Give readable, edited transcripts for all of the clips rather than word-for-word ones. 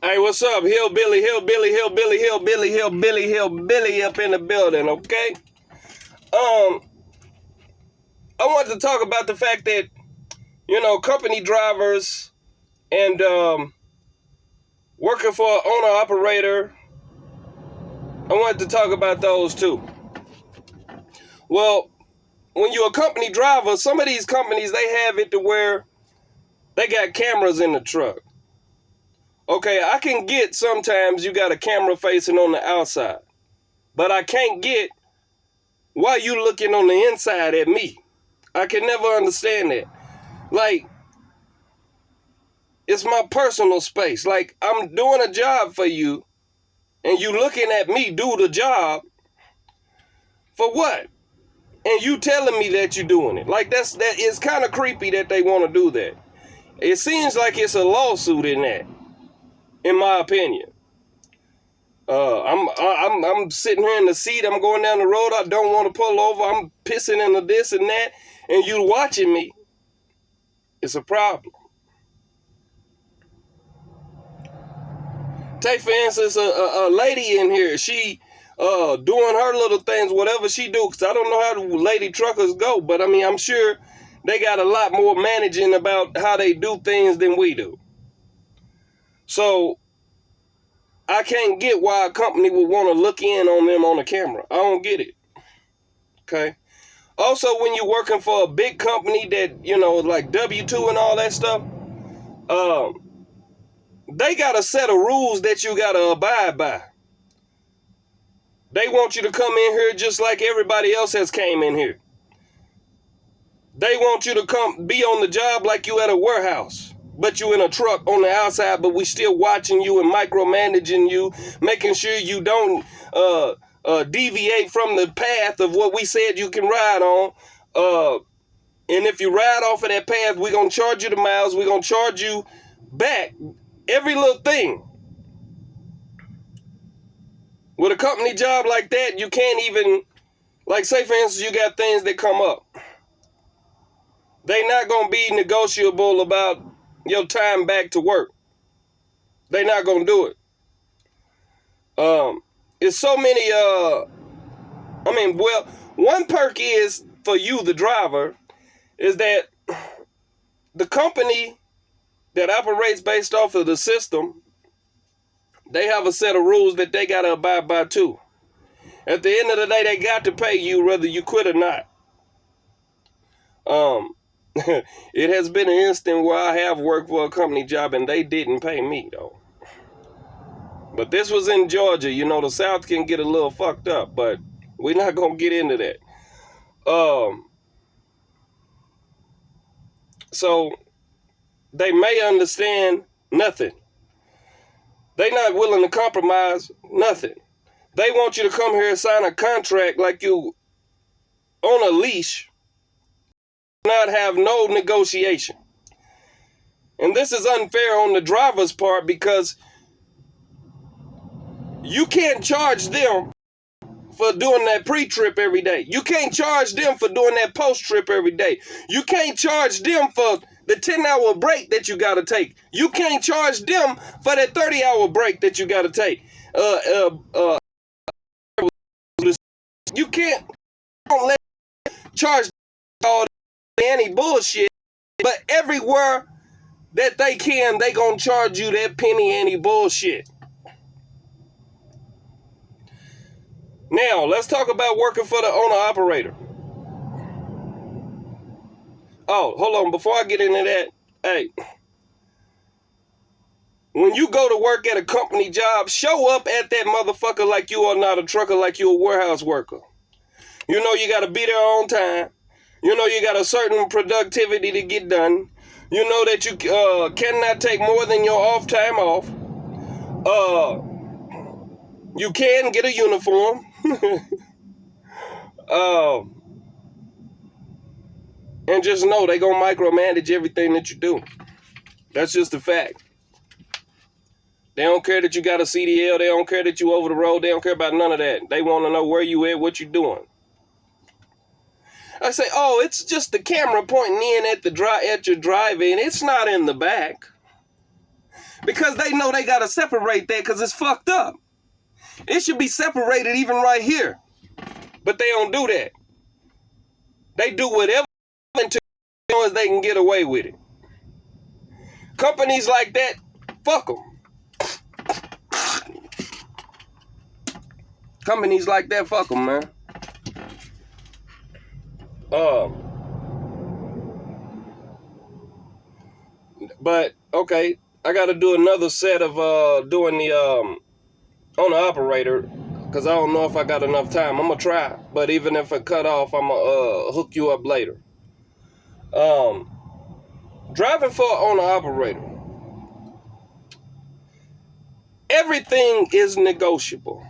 Hey, what's up? Hillbilly, hillbilly, hillbilly, hillbilly, hillbilly, hillbilly up in the building, okay? I wanted to talk about the fact that, company drivers and working for an owner-operator, I wanted to talk about those too. Well, when you're a company driver, some of these companies, they have it to where they got cameras in the truck. Okay, I can get sometimes you got a camera facing on the outside, but I can't get why you looking on the inside at me. I can never understand that. Like, it's my personal space. Like, I'm doing a job for you, and you looking at me do the job for what? And you telling me that you're doing it. Like, that is kind of creepy that they want to do that. It seems like it's a lawsuit in that, in my opinion. I'm sitting here in the seat. I'm going down the road. I don't want to pull over. I'm pissing into this and that, and you watching me. It's a problem. Take for instance a lady in here. She doing her little things, whatever she do. Cause I don't know how the lady truckers go, but I mean I'm sure they got a lot more managing about how they do things than we do. So I can't get why a company would want to look in on them on the camera. I don't get it. Okay. Also, when you're working for a big company that, like W-2 and all that stuff, they got a set of rules that you got to abide by. They want you to come in here just like everybody else has came in here. They want you to come be on the job like you at a warehouse, but you in a truck on the outside, but we still watching you and micromanaging you, making sure you don't deviate from the path of what we said you can ride on. And if you ride off of that path, we're going to charge you the miles. We're going to charge you back every little thing. With a company job like that, you can't even, like say for instance, you got things that come up. They not going to be negotiable about your time back to work. They not going to do it. It's so many, one perk is for you, the driver, is that the company that operates based off of the system, they have a set of rules that they got to abide by too. At the end of the day, they got to pay you whether you quit or not. It has been an instant where I have worked for a company job and they didn't pay me though. But this was in Georgia. The South can get a little fucked up, but we're not going to get into that. So they may understand nothing. They not willing to compromise nothing. They want you to come here and sign a contract like you on a leash, not have no negotiation. And this is unfair on the driver's part because you can't charge them for doing that pre-trip every day. You can't charge them for doing that post-trip every day. You can't charge them for the 10-hour break that you got to take. You can't charge them for that 30-hour break that you got to take. You can't let charge all any bullshit, but everywhere that they can, they gonna charge you that penny any bullshit. Now, let's talk about working for the owner-operator. Oh, hold on. Before I get into that, hey, when you go to work at a company job, show up at that motherfucker like you are not a trucker, like you a warehouse worker. You got to be there on time. You got a certain productivity to get done. You know that you cannot take more than your off time off. You can get a uniform. And just know they gonna micromanage everything that you do. That's just a fact. They don't care that you got a CDL. They don't care that you over the road. They don't care about none of that. They want to know where you at, what you doing. I say, oh, it's just the camera pointing in at your drive-in. It's not in the back. Because they know they got to separate that because it's fucked up. It should be separated even right here. But they don't do that. They do whatever until as they can get away with it. Companies like that, fuck them. Companies like that, fuck them, man. But, okay, I got to do another set of doing the owner-operator because I don't know if I got enough time. I'm going to try. But even if it cut off, I'm going to hook you up later. Driving for an owner-operator. Everything is negotiable.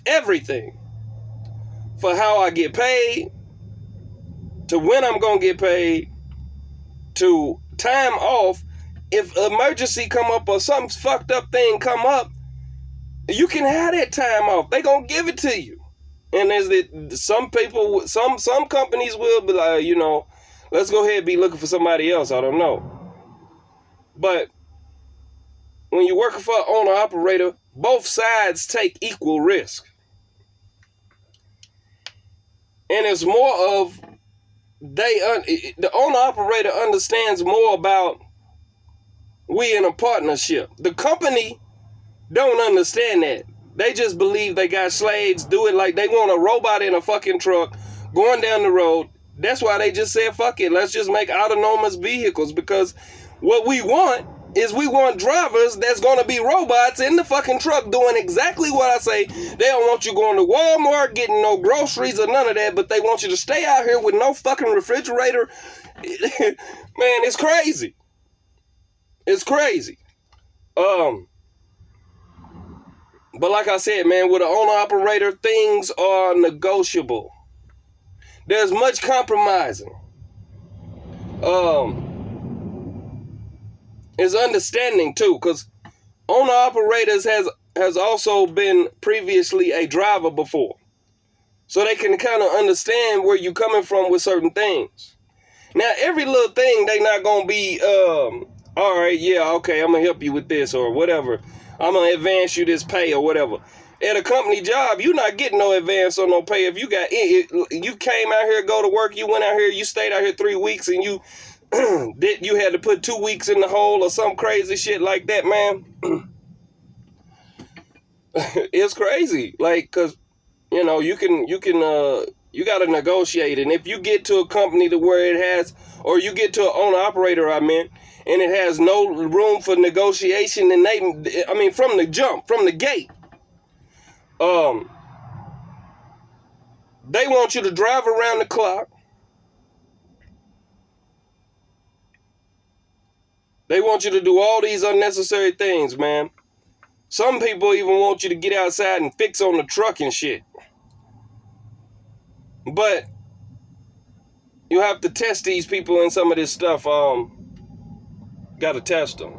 Everything. For how I get paid, to when I'm going to get paid, to time off. If emergency come up or some fucked up thing come up, you can have that time off. They gonna give it to you. And there's some people, some companies will be like, you know, let's go ahead and be looking for somebody else. I don't know. But when you're working for an owner-operator, both sides take equal risk. And it's more of the owner-operator understands more about we in a partnership. The company don't understand that. They just believe they got slaves, do it like they want a robot in a fucking truck going down the road. That's why they just said, fuck it, let's just make autonomous vehicles, because what we want is we want drivers that's going to be robots in the fucking truck doing exactly what I say. They don't want you going to Walmart, getting no groceries or none of that, but they want you to stay out here with no fucking refrigerator. Man, it's crazy. It's crazy. But like I said, man, with an owner-operator, things are negotiable. There's much compromising. It's understanding too, because owner-operators has also been previously a driver before. So they can kind of understand where you're coming from with certain things. Now, every little thing, they not going to be, all right, yeah, okay, I'm going to help you with this or whatever. I'm going to advance you this pay or whatever. At a company job, you're not getting no advance or no pay. If you came out here, go to work, you went out here, you stayed out here 3 weeks, and you had to put 2 weeks in the hole or some crazy shit like that, man. It's crazy. Like, cause you know, you got to negotiate. And if you get to a company to where it has, or you get to an owner operator, and it has no room for negotiation, and from the jump, from the gate, they want you to drive around the clock. They want you to do all these unnecessary things, man. Some people even want you to get outside and fix on the truck and shit. But you have to test these people in some of this stuff. Got to test them.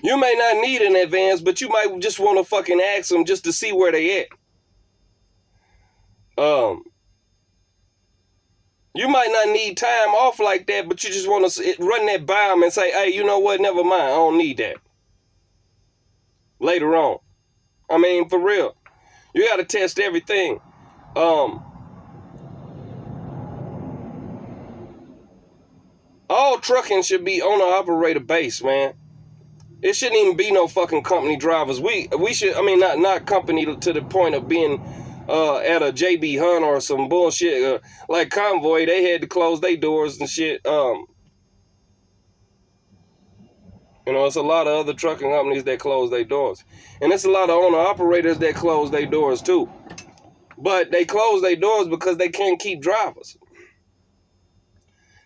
You may not need an advance, but you might just want to fucking ask them just to see where they at. You might not need time off like that, but you just want to run that by them and say, hey, you know what? Never mind. I don't need that. Later on. I mean, for real. You got to test everything. All trucking should be owner-operator based, man. It shouldn't even be no fucking company drivers. We should, not company to the point of being at a JB Hunt or some bullshit like Convoy. They had to close their doors and shit. It's a lot of other trucking companies that close their doors. And it's a lot of owner-operators that close their doors too. But they close their doors because they can't keep drivers.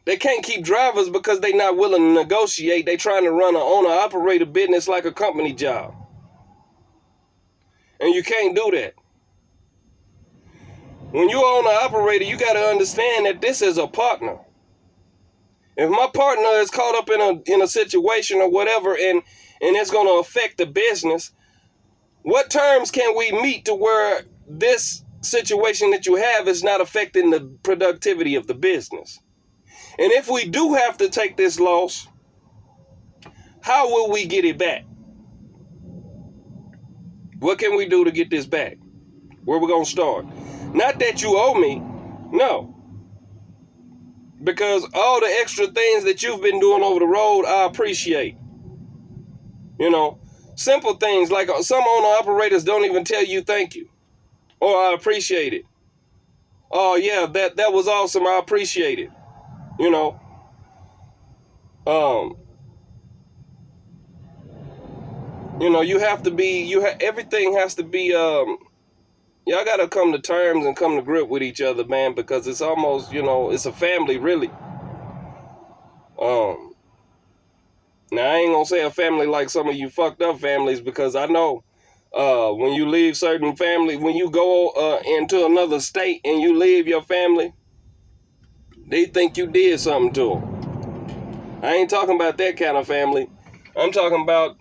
They can't keep drivers because they're not willing to negotiate. They trying to run an owner-operator business like a company job. And you can't do that. When you own an operator, you got to understand that this is a partner. If my partner is caught up in a situation or whatever, and it's going to affect the business, what terms can we meet to where this situation that you have is not affecting the productivity of the business? And if we do have to take this loss, how will we get it back? What can we do to get this back? Where we going to start? Not that you owe me. No. Because all the extra things that you've been doing over the road, I appreciate. You know, simple things like some owner-operators don't even tell you thank you. Or I appreciate it. Oh, yeah, that was awesome. I appreciate it. You know. You know, you have to be, everything has to be, y'all got to come to terms and come to grip with each other, man, because it's almost, you know, it's a family, really. Now, I ain't going to say a family like some of you fucked up families, because I know when you leave certain family, when you go into another state and you leave your family, they think you did something to them. I ain't talking about that kind of family. I'm talking about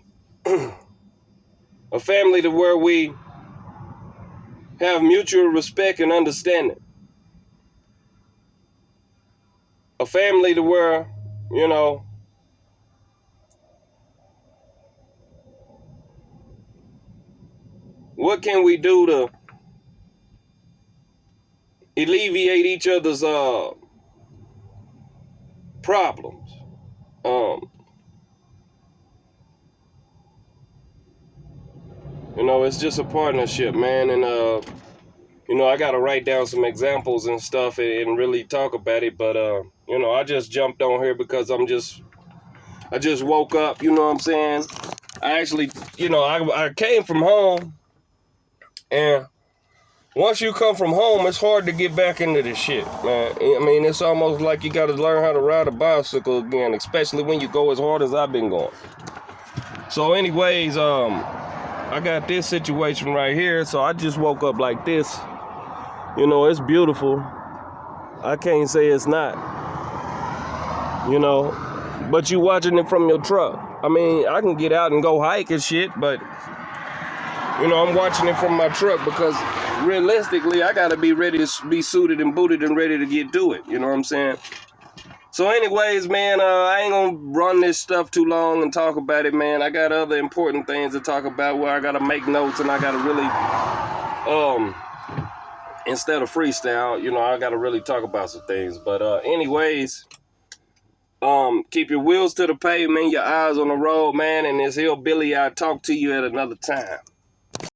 a family to where we have mutual respect and understanding. A family to where, you know, what can we do to alleviate each other's problems? You know, it's just a partnership, man, and you know, I gotta write down some examples and stuff and really talk about it, but you know, I just jumped on here because I just woke up, you know what I'm saying? I actually, you know, I came from home, and once you come from home, it's hard to get back into this shit, man. I mean, it's almost like you gotta learn how to ride a bicycle again, especially when you go as hard as I've been going. So anyways, I got this situation right here, so I just woke up like this. You know, it's beautiful. I can't say it's not. You know, but you watching it from your truck. I mean, I can get out and go hike and shit, but, you know, I'm watching it from my truck because realistically, I got to be ready to be suited and booted and ready to get to it. You know what I'm saying? So anyways, man, I ain't going to run this stuff too long and talk about it, man. I got other important things to talk about where I got to make notes and I got to really, instead of freestyle, you know, I got to really talk about some things. But anyways, keep your wheels to the pavement, your eyes on the road, man. And this hillbilly, I'll talk to you at another time.